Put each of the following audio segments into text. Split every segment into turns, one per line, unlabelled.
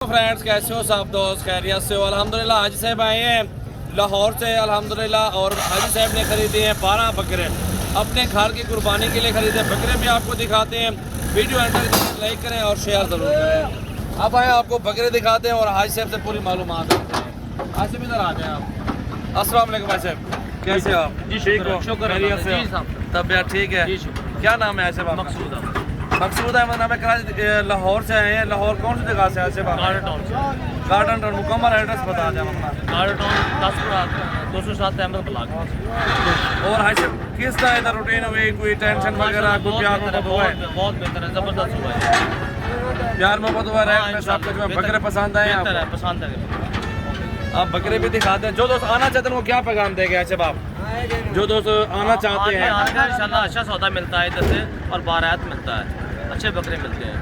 Friends, कैसे हो सब दोस्त? खैरियत से हो? अल्हम्दुलिल्लाह। हाजी साहब आए हैं लाहौर से अल्हम्दुलिल्लाह, और हाजी साहब ने खरीदे हैं 12 बकरे अपने घर की कुर्बानी के लिए खरीदे। बकरे भी आपको दिखाते हैं, वीडियो एंड तक लाइक करें और शेयर ज़रूर करें। अब आए आपको बकरे दिखाते हैं और हाजी साहब से पूरी मालूमात देते हैं। हाजी साहब इधर आ जाए आप। अस्सलाम वालेकुम भाई साहब, कैसे हो आप?
जी
ठीक हो?
शुक्र
खैरियत से हो? तबीयत ठीक है? क्या नाम है ऐसे बाप? मकसूद अहमद नाम है। कराची लाहौर से आए हैं। लाहौर कौन सी जगह से ऐसे बाप? Garden town. मुकम्मल एड्रेस बता दें अपना।
Garden town 207 Ahmad block.
और हाजी साहब किस तरह का रूटीन हुई? कोई टेंशन वगैरह, कोई प्यार मोहब्बत हुआ है?
बहुत बेहतर है, जबरदस्त हुआ है।
प्यार मोहब्बत हुआ है सब कुछ में? बकरे पसंद आए आपको?
पसंद है।
आप बकरे भी दिखाते हैं। जो दोस्त आना चाहते हैं वो क्या पैगाम देंगे ऐसे बाप? जो दोस्त आना चाहते हैं
इंशाल्लाह अच्छा सौदा मिलता है इधर से, और बारात मिलता है, अच्छे बकरे मिलते हैं।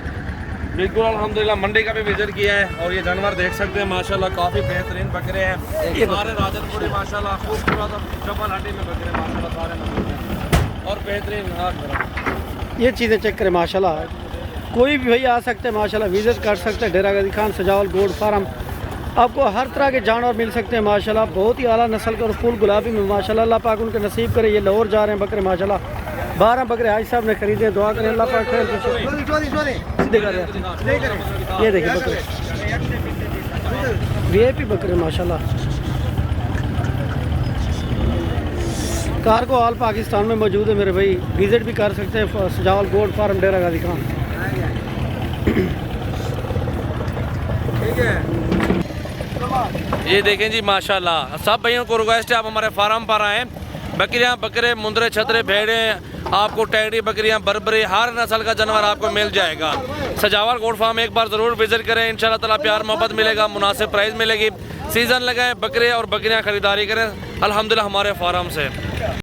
बिल्कुल अल्हम्दुलिल्लाह। मंडी का भी विजिट किया है और ये जानवर देख सकते हैं माशाल्लाह, काफ़ी बेहतरीन बकरे हैं। ये सारे राजनपुरी माशाल्लाह, खूबसूरत डबल हड्डी में बकरे माशाल्लाह सारे मौजूद हैं और बेहतरीन।
ये चीज़ें चेक करें माशाल्लाह, कोई भी भैया आ सकते हैं माशाल्लाह, विजिट कर सकते हैं। डेरा गाजी खान सजावल गोड फार्म, आपको हर तरह के जानवर मिल सकते हैं माशाल्लाह। बहुत ही आला नस्ल के और फुल गुलाबी में माशाल्लाह, अल्लाह पाक उनके नसीब करे। ये लाहौर जा रहे हैं बकरे माशाल्लाह, 12 बकरे हाजी साहब ने खरीदे। दुआ करें अल्लाह पाक खैर ये देखिए बकरे, वीआईपी बकरे माशाल्लाह। कारगो ऑल पाकिस्तान में मौजूद है मेरे भाई, विजिट भी कर सकते हैं। सजावल गोड फार्म डेरा गाजी खान।
ठीक है, ये देखें जी माशाल्लाह। सब भाइयों को रिक्वेस्ट है, आप हमारे फार्म पर आएँ। बकरियां, बकरे, मुंदरे, छतरे, भेड़ें, आपको टैडी बकरियां, बरबरी, हर नस्ल का जानवर आपको मिल जाएगा। सजावल गोड फार्म एक बार ज़रूर विजिट करें, इंशाल्लाह ताला प्यार मोहब्बत मिलेगा, मुनासिब प्राइस मिलेगी। सीज़न लगाएं, बकरे और बकरियां खरीदारी करें अल्हम्दुलिल्लाह हमारे फार्म से।